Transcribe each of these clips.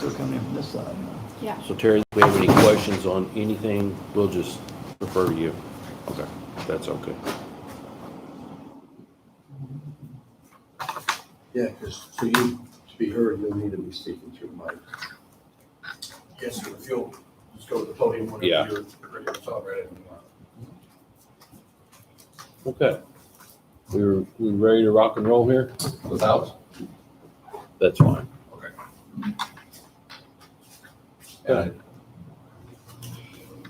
still coming in from this side now. Yeah. So Terry, if we have any questions on anything, we'll just refer to you. Okay, that's okay. Yeah, because for you to be heard, you'll need to be speaking through the mic. Yes, sir. If you'll just go to the podium whenever Yeah. you're ready to talk, right? Okay. We ready to rock and roll here? Without? That's fine. Okay. Good.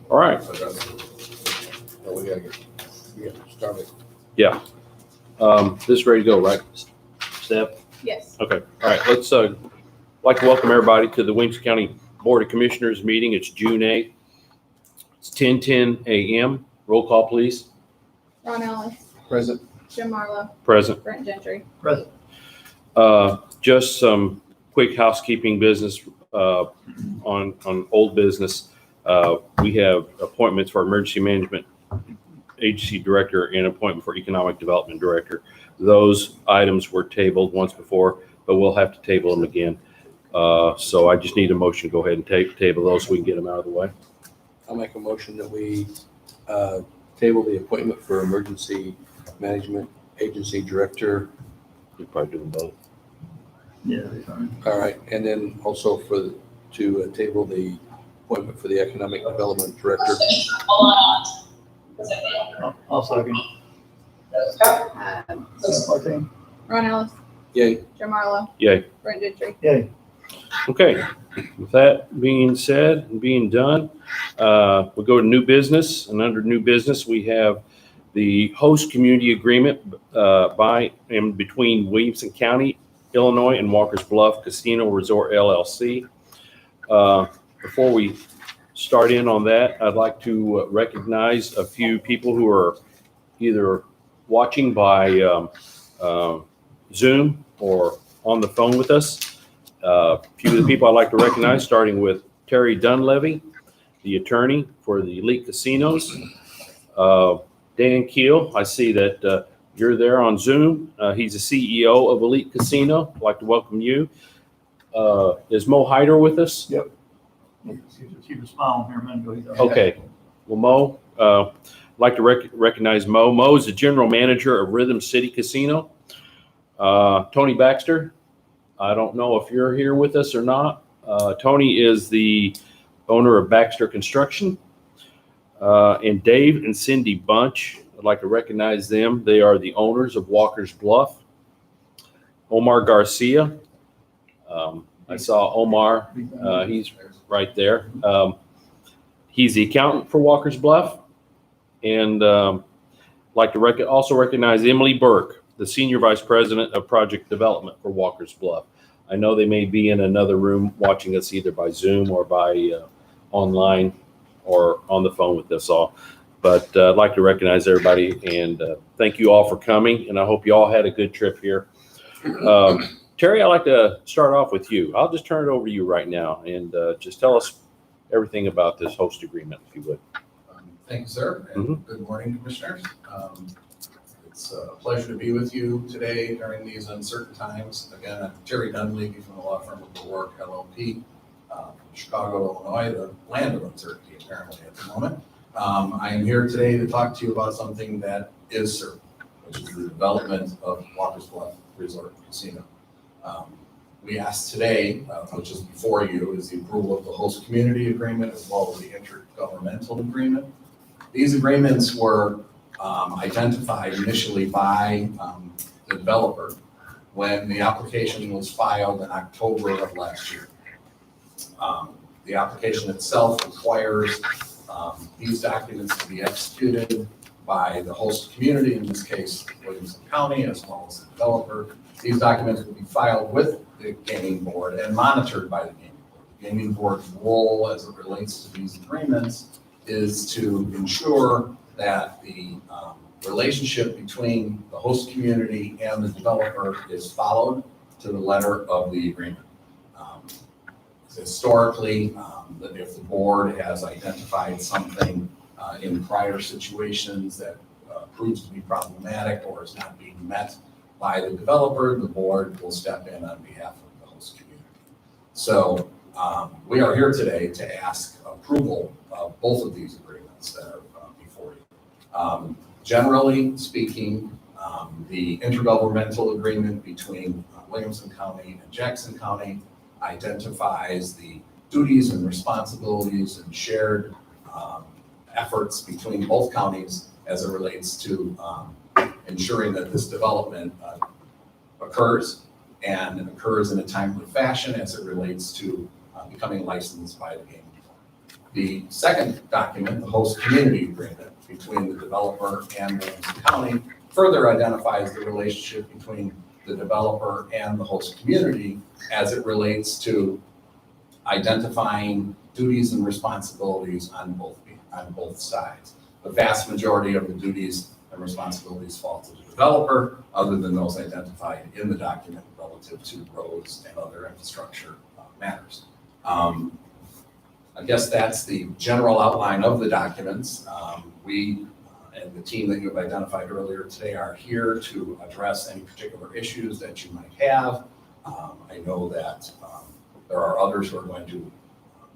All right. So that's, we gotta get started. Yeah. This ready to go, right? Steph? Yes. Okay. All right. Let's like to welcome everybody to the Williamson County Board of Commissioners meeting. It's June 8th. It's 10:10 a.m. Roll call, please. Ron Ellis, Present. Jim Marlowe, Present. Brent Gentry. Present. Just some quick housekeeping business on old business. We have appointments for Emergency Management Agency Director and appointment for Economic Development Director. Those items were tabled once before, but we'll have to table them again. So I just need a motion to go ahead and table those so we can get them out of the way. I'll make a motion that we table the appointment for Emergency Management Agency Director. You probably do them both. Yeah, that's fine. All right, and then also to table the appointment for the Economic Development Director. I'll second. Martin? Ron Ellis, Yay. Jim Marlowe, Yay. Brent Gentry. Yay. Okay, with that being said and being done, we'll go to new business. And under new business, we have the host community agreement by and between Williamson County, Illinois, and Walker's Bluff Casino Resort LLC. Before we start in on that, I'd like to recognize a few people who are either watching by Zoom or on the phone with us. A few of the people I'd like to recognize, starting with Terry Dunlevy, the attorney for the Elite Casinos. Dan Keel, I see that you're there on Zoom. He's the CEO of Elite Casino. I'd like to welcome you. Is Mo Hyder with us? Yep. She was smiling here a minute ago. He's all right. Okay. Well, Mo, I'd like to recognize Mo. Mo is the general manager of Rhythm City Casino. Tony Baxter, I don't know if you're here with us or not. Tony is the owner of Baxter Construction. And Dave and Cindy Bunch, I'd like to recognize them. They are the owners of Walker's Bluff. Omar Garcia. I saw Omar. He's right there. He's the accountant for Walker's Bluff. And like to also recognize Emily Burke, the Senior Vice President of Project Development for Walker's Bluff. I know they may be in another room watching us either by Zoom or by online or on the phone with us all. But I'd like to recognize everybody and thank you all for coming. And I hope you all had a good trip here. Terry, I'd like to start off with you. I'll just turn it over to you right now and just tell us everything about this host agreement, if you would. Thank you, sir, and good morning, commissioners. It's a pleasure to be with you today during these uncertain times. Again, I'm Terry Dunleavy from the law firm of Bulwark LLP, from Chicago, Illinois, the land of uncertainty apparently at the moment. I am here today to talk to you about something that is certain, which is the development of Walker's Bluff Resort Casino. We asked today, which is before you, is the approval of the host community agreement as well as the intergovernmental agreement. These agreements were identified initially by the developer when the application was filed in October of last year. The application itself requires these documents to be executed by the host community, in this case, Williamson County, as well as the developer. These documents will be filed with the gaming board and monitored by the gaming board. The gaming board's role as it relates to these agreements is to ensure that the relationship between the host community and the developer is followed to the letter of the agreement. Historically, that if the board has identified something in prior situations that proves to be problematic or is not being met by the developer, the board will step in on behalf of the host community. So We are here today to ask approval of both of these agreements that are before you. Generally speaking, the intergovernmental agreement between Williamson County and Jackson County identifies the duties and responsibilities and shared efforts between both counties as it relates to ensuring that this development occurs and occurs in a timely fashion as it relates to becoming licensed by the gaming board. The second document, the host community agreement between the developer and Williamson County, further identifies the relationship between the developer and the host community as it relates to identifying duties and responsibilities on both sides. The vast majority of the duties and responsibilities fall to the developer, other than those identified in the document relative to roads and other infrastructure matters. I guess that's the general outline of the documents. We and the team that you have identified earlier today are here to address any particular issues that you might have. I know that there are others who are going to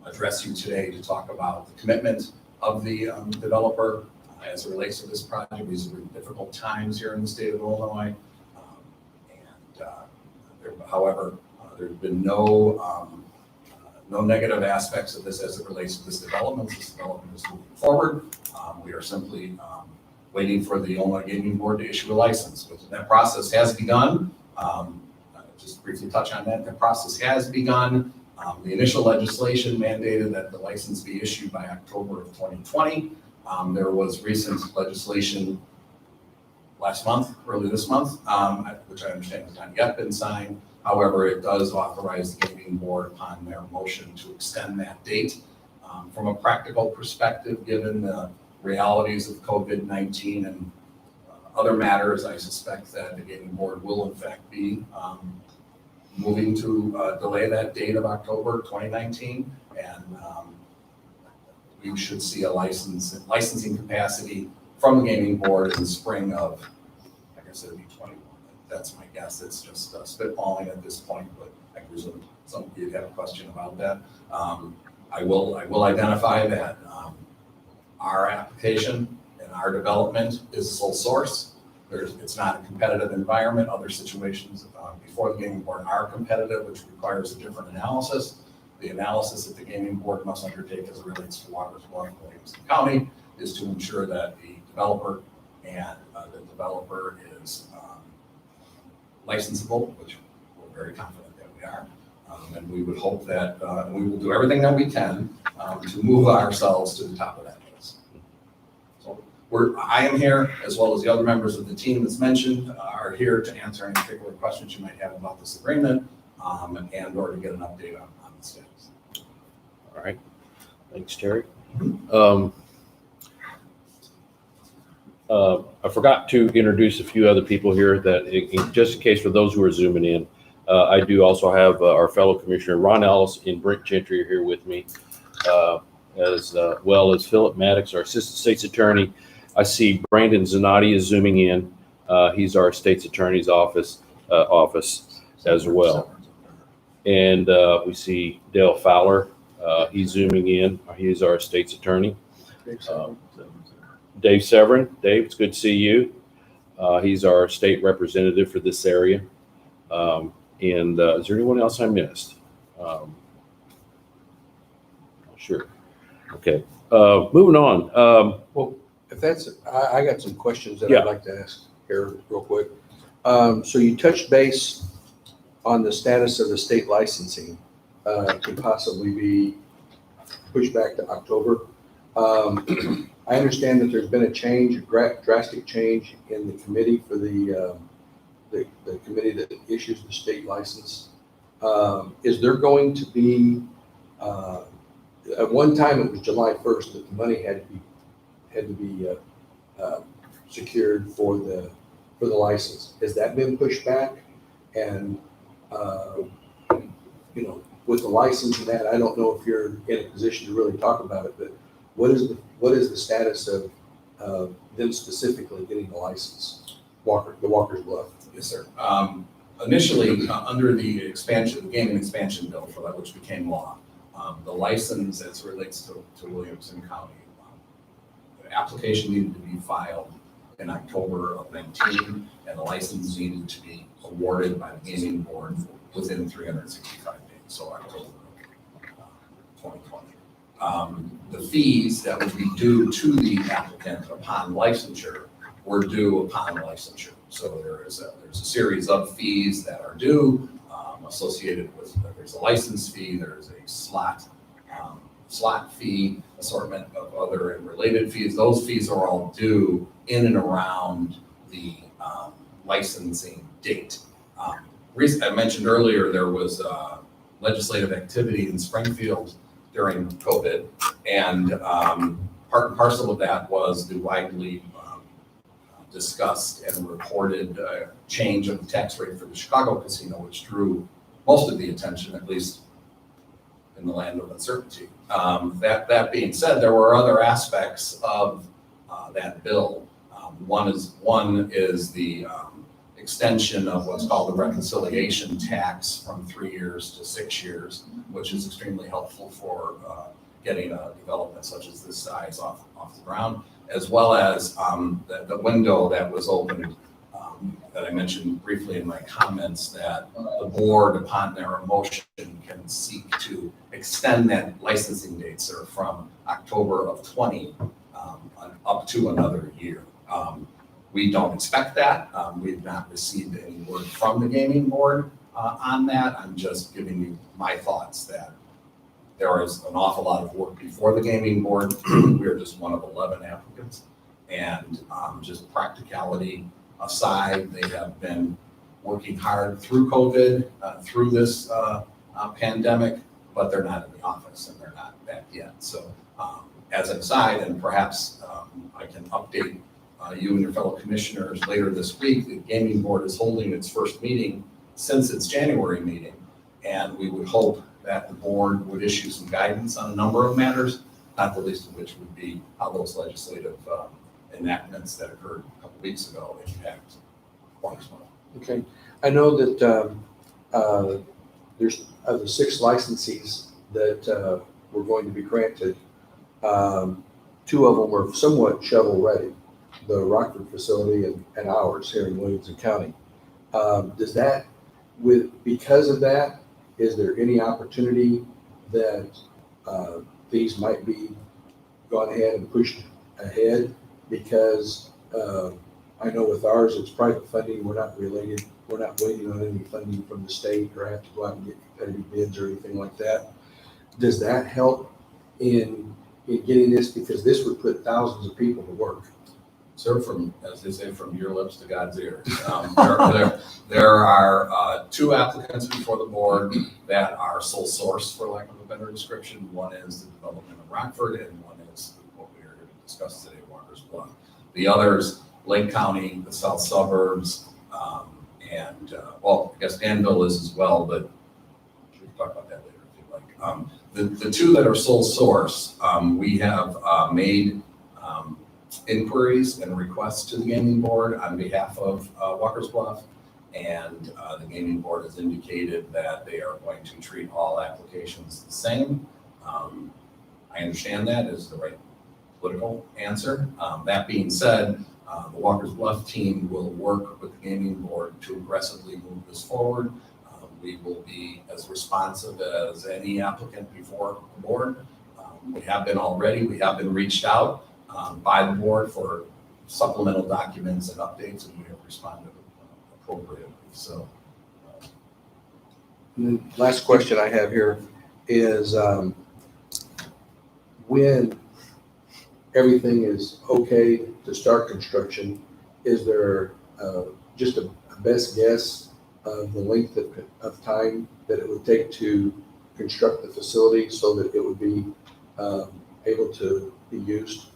address you today to talk about the commitment of the developer as it relates to this project. These are difficult times here in the state of Illinois. However, there's been no negative aspects of this as it relates to this development. This development is moving forward. We are simply waiting for the Illinois Gaming Board to issue a license. But that process has begun. Just briefly touch on that. That process has begun. The initial legislation mandated that the license be issued by October of 2020. There was recent legislation last month, early this month, which I understand has not yet been signed. However, it does authorize the gaming board upon their motion to extend that date. From a practical perspective, given the realities of COVID-19 and other matters, I suspect that the gaming board will in fact be moving to delay that date of October 2019. And we should see a licensing capacity from the gaming board in the spring of, like I said, it'd be 21. That's my guess. It's just spitballing at this point, but I presume some of you have a question about that. I will identify that our application and our development is sole source. It's not a competitive environment. Other situations before the gaming board are competitive, which requires a different analysis. The analysis that the gaming board must undertake as it relates to Waters One and Williamson County is to ensure that the developer is licensable, which we're very confident that we are. And we would hope that we will do everything that we can to move ourselves to the top of that list. So I am here, as well as the other members of the team that's mentioned, are here to answer any particular questions you might have about this agreement and or to get an update on the status. All right. Thanks, Terry. I forgot to introduce a few other people here that, just in case for those who are zooming in, I do also have our fellow commissioner, Ron Ellis and Brent Gentry, are here with me, as well as Philip Maddox, our assistant state's attorney. I see Brandon Zanotti is zooming in. He's our state's attorney's office as well. And we see Dale Fowler. He's zooming in. He's our state's attorney. Dave Severin. Dave, it's good to see you. He's our state representative for this area. And is there anyone else I missed? Sure. Okay. Moving on. Well, if that's, I got some questions that Yeah. I'd like to ask here real quick. So you touched base on the status of the state licensing, could possibly be pushed back to October. I understand that there's been a change, a drastic change in the committee for the committee that issues the state license. Is there going to be, at one time it was July 1st that the money had to be secured for the license. Has that been pushed back? And with the license and that, I don't know if you're in a position to really talk about it, but what is the status of them specifically getting the license? The Walker's Bluff. Yes, sir. Initially, under the gaming expansion bill, for that which became law, The license as it relates to Williamson County, the application needed to be filed in October of 19, and the license needed to be awarded by the gaming board within 365 days, so October of 2020. The fees that would be due to the applicant upon licensure were due upon licensure. So there's a series of fees that are due associated with, there's a license fee, there's a slot fee, assortment of other and related fees. Those fees are all due in and around the licensing date. I mentioned earlier there was legislative activity in Springfield during COVID, and part and parcel of that was the widely discussed and reported change of the tax rate for the Chicago casino, which drew most of the attention, at least in the land of uncertainty. That being said, there were other aspects of that bill. One is the extension of what's called the reconciliation tax from 3 years to 6 years, which is extremely helpful for getting a development such as this size off the ground, as well as the window that was opened that I mentioned briefly in my comments, that the board, upon their motion, can seek to extend that licensing date, sir, from October of 20 up to another year. We don't expect that. We've not received any word from the gaming board on that. I'm just giving you my thoughts that there is an awful lot of work before the gaming board. We're just one of 11 applicants. And just practicality aside, they have been working hard through COVID, through this pandemic, but they're not in the office and they're not back yet. So as an aside, and perhaps I can update you and your fellow commissioners later this week, the gaming board is holding its first meeting since its January meeting. And we would hope that the board would issue some guidance on a number of matters, not the least of which would be how those legislative enactments that occurred a couple weeks ago impact Watersville. Okay. I know that there's of the 6 licensees that were going to be granted, 2 of them were somewhat shovel ready, the Rockford facility and ours here in Williamson County. Does that, because of that, is there any opportunity that these might be gone ahead and pushed ahead? Because I know with ours, it's private funding. We're not related. We're not waiting on any funding from the state or have to go out and get competitive bids or anything like that. Does that help in getting this? Because this would put thousands of people to work. Sir, from, as they say, from your lips to God's ears. There are 2 applicants before the board that are sole source, for lack of a better description. One is the development of Rockford, and one is what we are here to discuss today, Waters Bluff. The others, Lake County, the south suburbs, and well, I guess Danville is as well, but we can talk about that later if you'd like. The 2 that are sole source, we have made inquiries and requests to the gaming board on behalf of Walker's Bluff, and the gaming board has indicated that they are going to treat all applications the same. I understand that is the right political answer. That being said, the Walker's Bluff team will work with the gaming board to aggressively move this forward. We will be as responsive as any applicant before the board. We have been already. We have been reached out by the board for supplemental documents and updates, and we have responded appropriately. So, And the last question I have here is when everything is okay to start construction, is there just a best guess of the length of time that it would take to construct the facility so that it would be able to be used?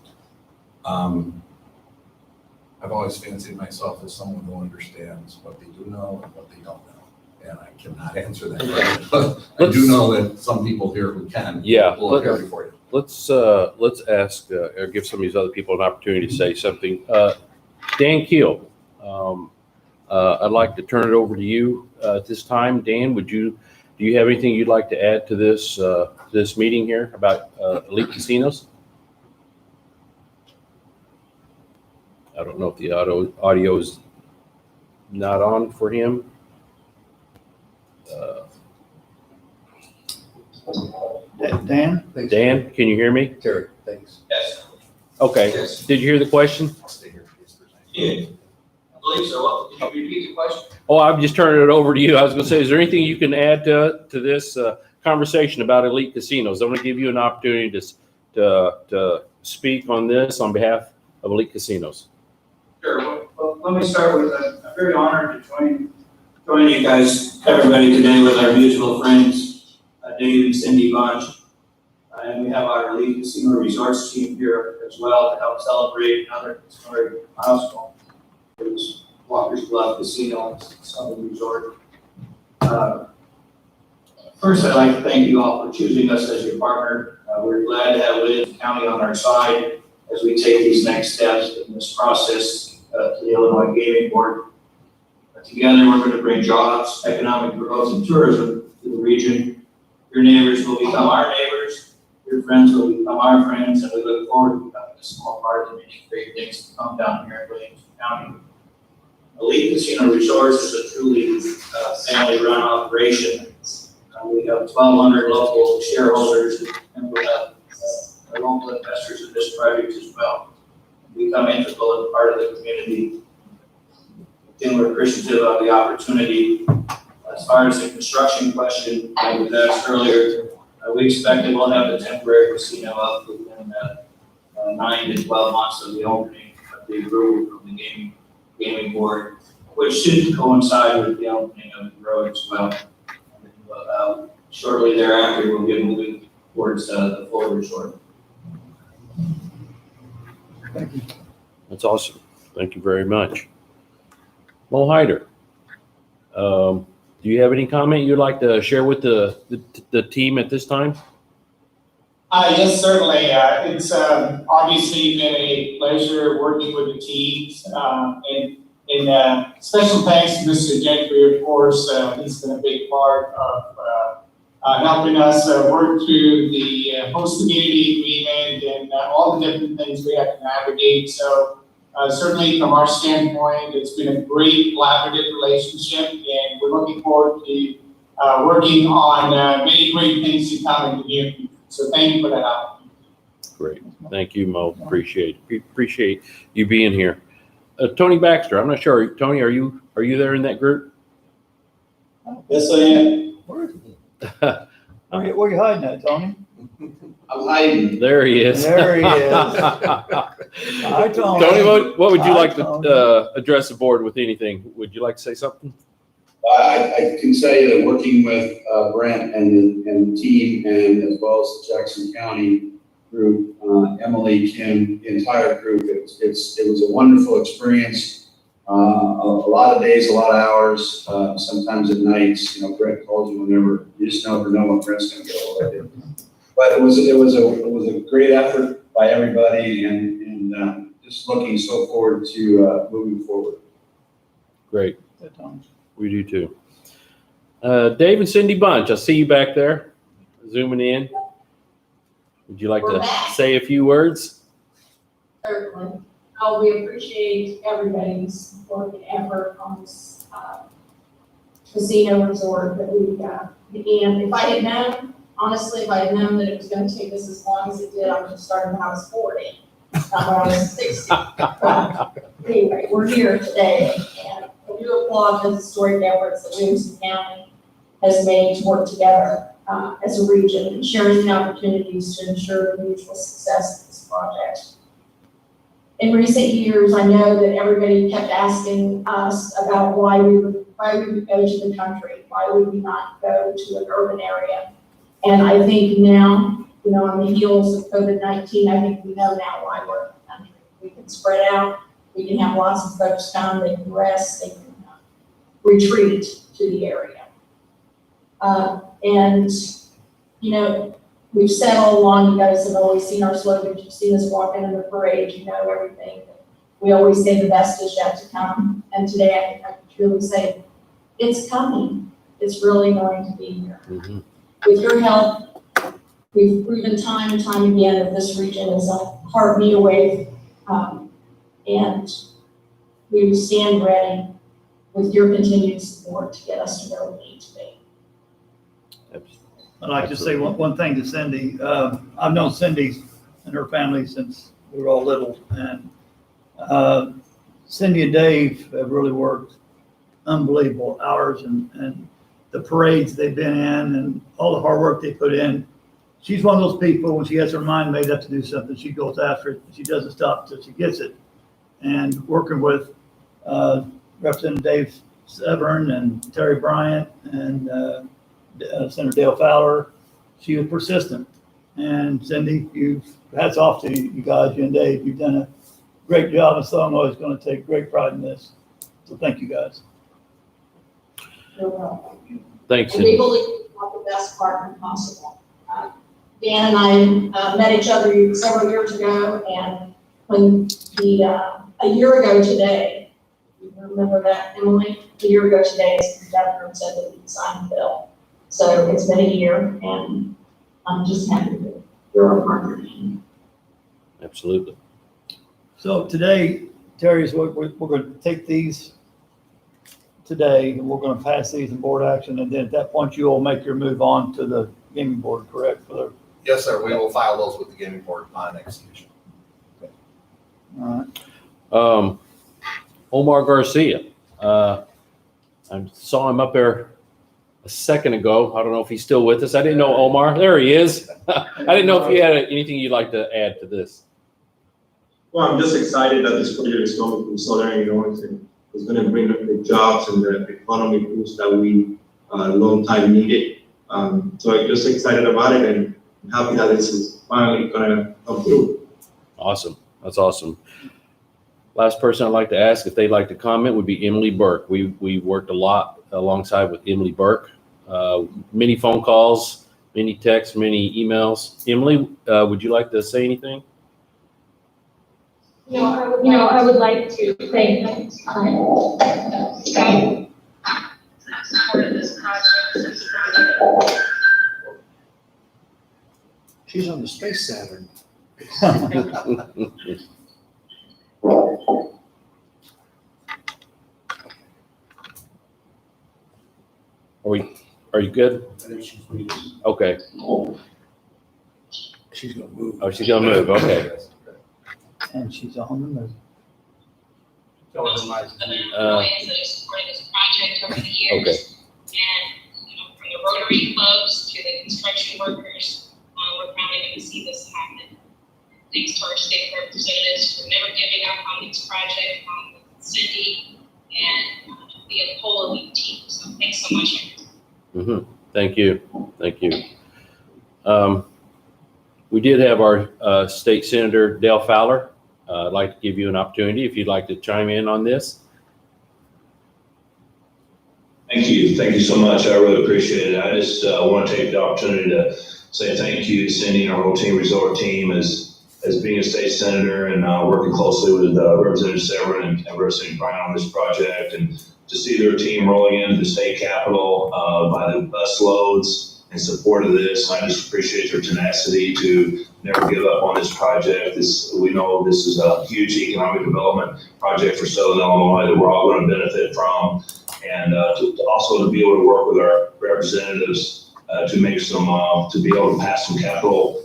I've always fancied myself as someone who understands what they do know and what they don't know, and I cannot answer that question. But I do know that some people here who can. Yeah, Will appear before you. let's ask or give some of these other people an opportunity to say something. Dan Keel, I'd like to turn it over to you at this time. Dan, do Do you have anything you'd like to add to this meeting here about Elite Casinos? I don't know if the audio is not on for him. Dan? Dan, can you hear me? Terry, thanks. Yes. Okay. Yes. Did you hear the question? I'll stay here. Yes, there's nice. Yeah. I believe so. Could you repeat the question? Oh, I'm just turning it over to you. I was going to say, is there anything you can add to this conversation about Elite Casinos? I'm going to give you an opportunity to speak on this on behalf of Elite Casinos. Sure. Well, let me start with, I'm very honored to join you guys, everybody today with our mutual friends, Dave and Cindy Bunch. And we have our Elite Casino Resorts team here as well to help celebrate another historic milestone. It was Walker's Bluff Casino and Southern Resort. First, I'd like to thank you all for choosing us as your partner. We're glad to have Williamson County on our side as we take these next steps in this process to the Illinois Gaming Board. Together, we're going to bring jobs, economic growth, and tourism to the region. Your neighbors will become our neighbors. Your friends will become our friends, and we look forward to becoming a small part of the many great things to come down here in Williamson County. Elite Casino Resorts is a truly family-run operation. We have 1,200 local shareholders, and we have local investors in this project as well. We become integral and part of the community. Again, we're appreciative of the opportunity. As far as the construction question I was asked earlier, we expect that we'll have the temporary casino up within 9 to 12 months of the opening of the approval from the gaming board, which should coincide with the opening of the road as well. Shortly thereafter, we'll get moving towards the full resort. Thank you. That's awesome. Thank you very much. Mo Hyder, do you have any comment you'd like to share with the team at this time? Yes, certainly. It's obviously been a pleasure working with the teams. And special thanks to Mr. Gentry, of course. He's been a big part of helping us work through the host community agreement and all the different things we have to navigate. So certainly from our standpoint, it's been a great collaborative relationship, and we're looking forward to working on many great things to come in the near future. So thank you for that opportunity. Great. Thank you, Mo. Appreciate you being here. Tony Baxter, I'm not sure. Tony, are you there in that group? Yes, I am. Where you hiding at, Tony? I'm hiding. There he is. There he is. Hi, Tony. Tony, what would you Hi, like to Tony. address the board with anything? Would you like to say something? I can say that working with Brent and the team, and as well as the Jackson County group, Emily, Kim, the entire group, it was a wonderful experience. A lot of days, a lot of hours, sometimes at nights. You know, Brent calls you whenever. You just never know when Brent's going to go. But it was a great effort by everybody, and just looking so forward to moving forward. Great. Hey, Tony. We do too. Dave and Cindy Bunch, I see you back there, zooming in. Would you like We're to back. say a few words? Certainly. We appreciate everybody's support and effort on this casino resort that we've got. And if I had known, honestly, if I had known that it was going to take us as long as it did, I would have started when I was 40, not when I was 60. But anyway, we're here today, and I do applaud the historic efforts that Williamson County has made to work together as a region and sharing the opportunities to ensure the mutual success of this project. In recent years, I know that everybody kept asking us about why we would go to the country, why would we not go to an urban area? And I think now, on the heels of COVID-19, I think we know now why we're in the country. We can spread out, we can have lots of folks come, they can rest, they can retreat to the area. We've said all along, you guys have always seen our slogans, you've seen us walking in the parade, you know everything. We always say the best is yet to come. And today I think I can truly say it's coming. it's really going to be here. Mhm. With your help, we've proven time and time again that this region is a hard meet away, and we stand ready with your continued support to get us to where we need to be. I'd like to say one thing to Cindy. I've known Cindy and her family since we were all little, and Cindy and Dave have really worked unbelievable hours, and the parades they've been in and all the hard work they put in. She's one of those people, when she has her mind made up to do something, she goes after it. She doesn't stop until she gets it. And working with Representative Dave Severn and Terry Bryant and Senator Dale Fowler, she was persistent. And Cindy, hats off to you guys, you and Dave. You've done a great job, and so I'm always going to take great pride in this. So thank you, guys. You're welcome. Thanks, And we Cindy. believe we have the best partner possible. Dan and I met each other several years ago, and when a year ago today, you remember that, Emily? A year ago today, the governor said that we signed the bill. So it's been a year, and I'm just happy that you're a partner. Absolutely. So today, Terry, we're going to take these today, and we're going to pass these in board action, and then at that point, you will make your move on to the gaming board, correct? Yes, sir. We will file those with the gaming board upon execution. All right. Omar Garcia. I saw him up there a second ago. I don't know if he's still with us. I didn't know Omar. There he is. I didn't know if you had anything you'd like to add to this. Well, I'm just excited that this project is coming from Southern Illinois, and it's going to bring up the jobs and the economy boost that we long time needed. So I'm just excited about it, and I'm happy that this is finally going to come through. Awesome. That's awesome. Last person I'd like to ask if they'd like to comment would be Emily Burke. We worked a lot alongside with Emily Burke. Many phone calls, many texts, many emails. Emily, would you like to say anything? I would like to thank support of this project. She's on the Space Saturn. Are you good? Okay. She's gonna move. Oh, she's gonna move. Okay. And she's on the move. Most of the employees that have supported this project over the years. Okay. And, from the Rotary clubs to the construction workers, we're finally going to see this happen. Thanks to our state representatives for never giving up on this project, Cindy, and the whole elite team. So thanks so much. Mm-hmm. Thank you. Thank you. We did have our state senator, Dale Fowler. I'd like to give you an opportunity if you'd like to chime in on this. Thank you. Thank you so much. I really appreciate it. I just want to take the opportunity to say thank you to Cindy and our whole team, resort team, as being a state senator and working closely with Representative Severn and Representative Bryant on this project, and to see their team rolling into the state capitol by the bus loads in support of this. I just appreciate their tenacity to never give up on this project. We know this is a huge economic development project for Southern Illinois that we're all going to benefit from, and also to be able to work with our representatives to make some, to be able to pass some capital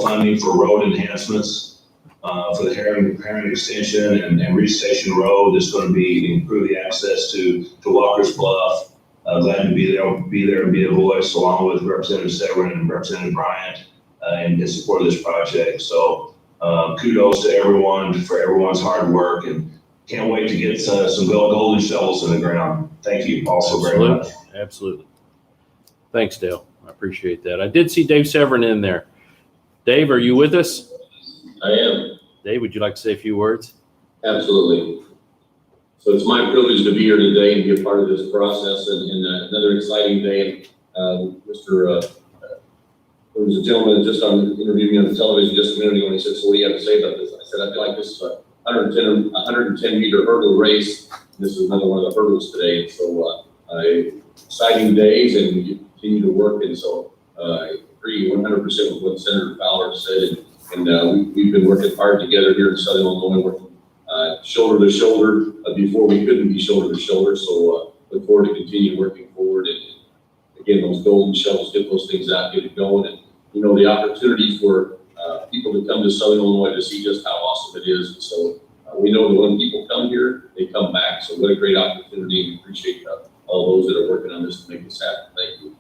funding for road enhancements for the Herring extension and Reed Station Road. That's going to improve the access to Walker's Bluff. Glad to be there and be a voice along with Representative Severn and Representative Bryant in support of this project. So kudos to everyone for everyone's hard work, and can't wait to get some golden shovels in the ground. Thank you also very much. Absolutely. Thanks, Dale. I appreciate that. I did see Dave Severn in there. Dave, are you with us? I am. Dave, would you like to say a few words? Absolutely. So it's my privilege to be here today and be a part of this process, and another exciting day. There was a gentleman that just interviewed me on the television just a minute ago, and he said, "So what do you have to say about this?" I said, "I feel like this is a 110 meter hurdle race. This is another one of the hurdles today." So I exciting days and we continue to work. And so I agree 100% with what Senator Fowler said. And we've been working hard together here in Southern Illinois, working shoulder to shoulder before we couldn't be shoulder to shoulder. So look forward to continue working forward. And again, those golden shovels, get those things out, get it going. And, you know, the opportunity for people to come to Southern Illinois to see just how awesome it is. And so we know that when people come here, they come back. So what a great opportunity, and appreciate all those that are working on this to make this happen. Thank you.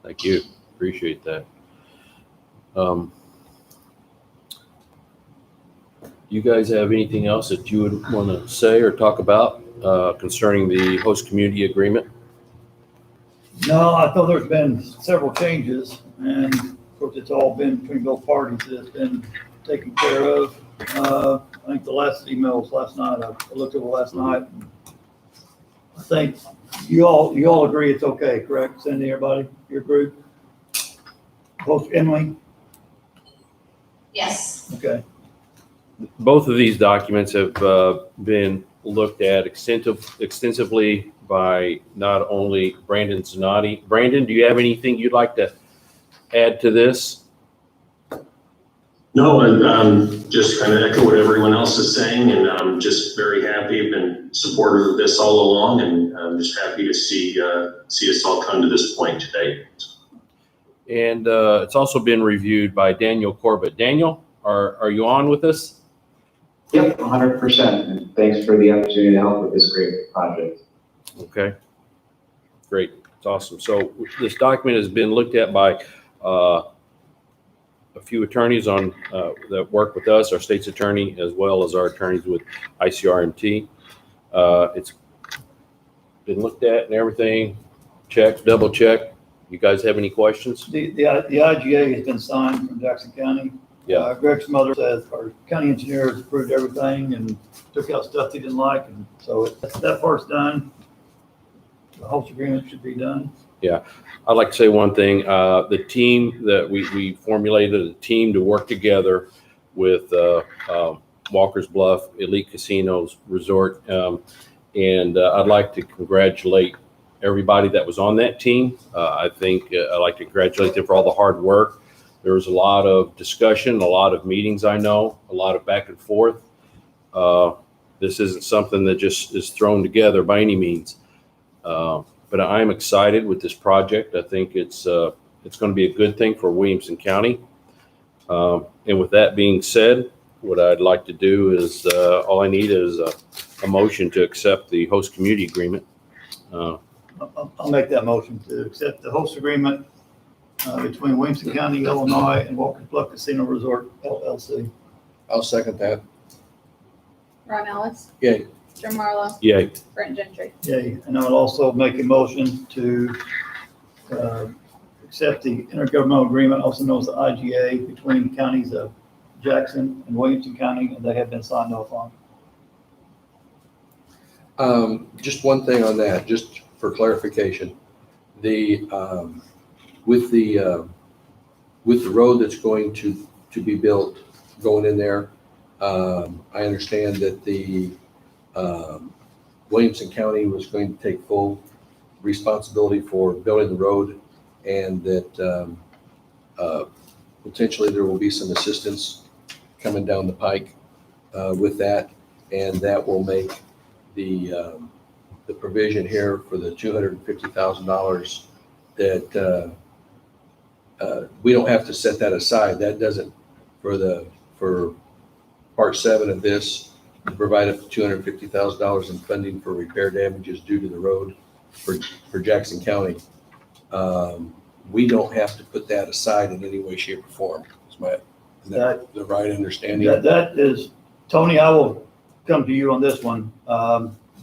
Thank you. Appreciate that. You guys have anything else that you would want to say or talk about concerning the host community agreement? No, I thought there's been several changes, and of course, it's all been between both parties that it's been taken care of. I think the last email was last night. I looked at it last night. I think you all agree it's okay, correct? Cindy, everybody, your group? Both Emily? Yes. Okay. Both of these documents have been looked at extensively by not only Brandon Zanotti. Brandon, do you have anything you'd like to add to this? No, and just kind of echo what everyone else is saying, and I'm just very happy. I've been supportive of this all along, and I'm just happy to see us all come to this point today. And it's also been reviewed by Daniel Corbett. Daniel, are you on with us? Yep, 100%. And thanks for the opportunity to help with this great project. Okay, great. It's awesome. So this document has been looked at by a few attorneys on that work with us, our state's attorney, as well as our attorneys with ICRMT. It's been looked at and everything, checked, double checked. You guys have any questions? The IGA has been signed from Jackson County. Yeah. Greg's mother says our county engineer has approved everything and took out stuff he didn't like, and so that part's done. The host agreement should be done. Yeah, I'd like to say one thing. The team that we formulated a team to work together with Walker's Bluff Elite Casinos Resort, and I'd like to congratulate everybody that was on that team. I think I'd like to congratulate them for all the hard work. There was a lot of discussion, a lot of meetings, I know, a lot of back and forth. This isn't something that just is thrown together by any means. But I'm excited with this project. I think it's going to be a good thing for Williamson County. And with that being said, what I'd like to do is all I need is a motion to accept the host community agreement. I'll make that motion to accept the host agreement between Williamson County, Illinois, and Walker's Bluff Casino Resort LLC. I'll second that. Ron Ellis. Yay. Jim Marlowe. Yay. Brent Gentry. Yay. And I'll also make a motion to accept the intergovernmental agreement, also known as the IGA, between the counties of Jackson and Williamson County, and they have been signed off on. Just one thing on that, just for clarification, with the road that's going to be built going in there, I understand that the Williamson County was going to take full responsibility for building the road, and that potentially there will be some assistance coming down the pike with that, and that will make the provision here for the $250,000 that we don't have to set that aside. That doesn't, for part 7 of this, to provide up to $250,000 in funding for repair damages due to the road for Jackson County. We don't have to put that aside in any way, shape, or form. Is that the right understanding? That is, Tony, I will come to you on this one.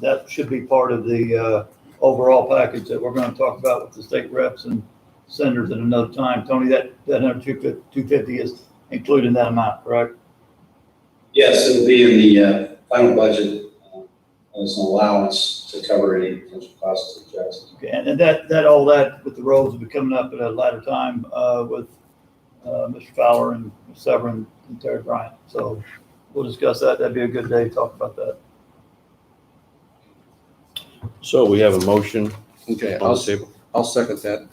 That should be part of the overall package that we're going to talk about with the state reps and senators at another time. Tony, that number 250 is included in that amount, correct? Yes, it'll be in the final budget as an allowance to cover any potential costs of Jackson. Okay, and that all that with the roads will be coming up at a later time with Mr. Fowler and Severin and Terry Bryant. So we'll discuss that. That'd be a good day to talk about that. So we have a motion Okay, on the table. I'll second that.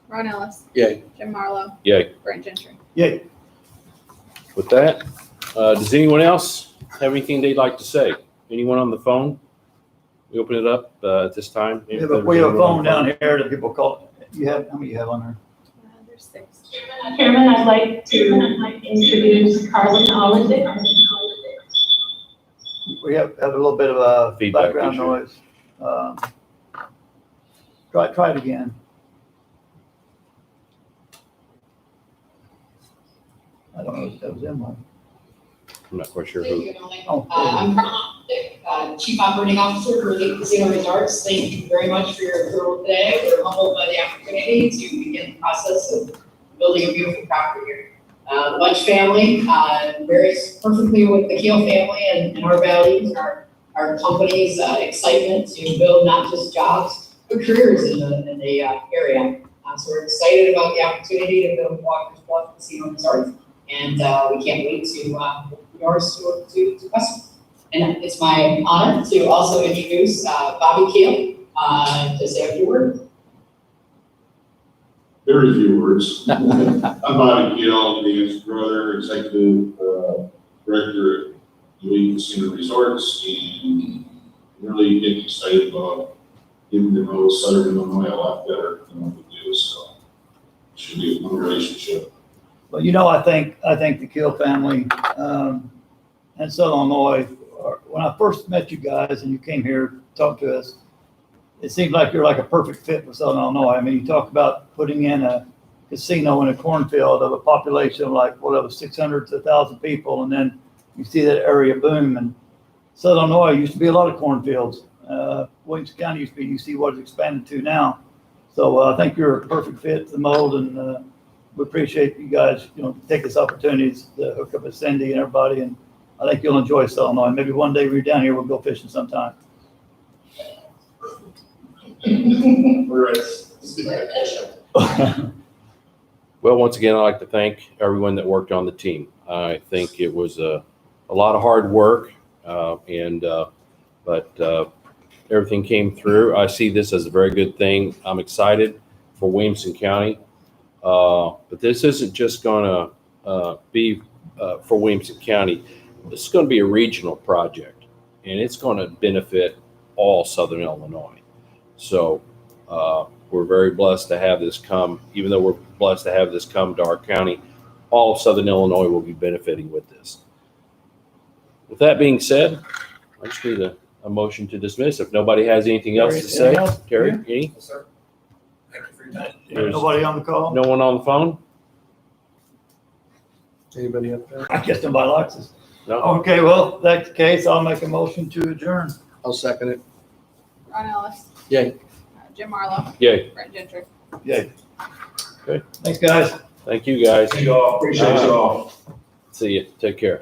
Ron Ellis. Yay. Jim Marlowe. Yay. Brent Gentry. Yay. With that, does anyone else have anything they'd like to say? Anyone on the phone? We open it up at this time. We have a phone down here that people call. How many you have on there? There's 6. Chairman, I'd like to introduce Carlin Holiday. We have a little bit of a Feedback background issue. noise. Try it again. I don't know if that was in one. I'm not quite sure Thank who. you, Emily. Oh, I'm Carla, Chief Operating Officer for Elite Casino Resorts. Thank you very much for your approval today. We're humbled by the opportunity to begin the process of building a beautiful property here. The Bunch family varies perfectly with the Keel family and our values, our company's excitement to build not just jobs, but careers in the area. So we're excited about the opportunity to build Walker's Bluff Casino Resort. And we can't wait to yours to customers. And it's my honor to also introduce Bobby Keel to say a few words. Very few words. I'm Bobby Keel, Dan's brother, executive director at Elite Casino Resorts, and really getting excited about getting to know Southern Illinois a lot better than what we do. So it should be a good relationship. Well, I think the Keel family and Southern Illinois, when I first met you guys and you came here to talk to us, it seemed like you're like a perfect fit for Southern Illinois. I mean, you talk about putting in a casino in a cornfield of a population of like, whatever, 600 to 1,000 people, and then you see that area boom. And Southern Illinois used to be a lot of cornfields. Williamson County used to be, you see what it's expanded to now. So I think you're a perfect fit for the mold, and we appreciate you guys, take this opportunity to hook up with Cindy and everybody, and I think you'll enjoy Southern Illinois. Maybe one day we're down here, we'll go fishing sometime. We're Well, once again, I'd like to thank everyone that worked on the team. I think it was a lot of hard work, but everything came through. I see this as a very good thing. I'm excited for Williamson County. But this isn't just going to be for Williamson County. This is going to be a regional project, and it's going to benefit all Southern Illinois. So we're very blessed to have this come, even though we're blessed to have this come to our county, all of Southern Illinois will be benefiting with this. With that being said, I just need a motion to dismiss. If nobody has anything else to say, Terry, any? Yes, sir. Thank you for your time. There's Nobody on the call? no one on the phone? Anybody up there? I guess nobody likes us. No? Okay, well, if that's the case, I'll make a motion to adjourn. I'll second it. Ron Ellis. Yay. Jim Marlowe. Yay. Brent Gentry. Yay. Okay. Thanks, guys. Thank you, guys. Thank you all. Appreciate you all. See you. Take care.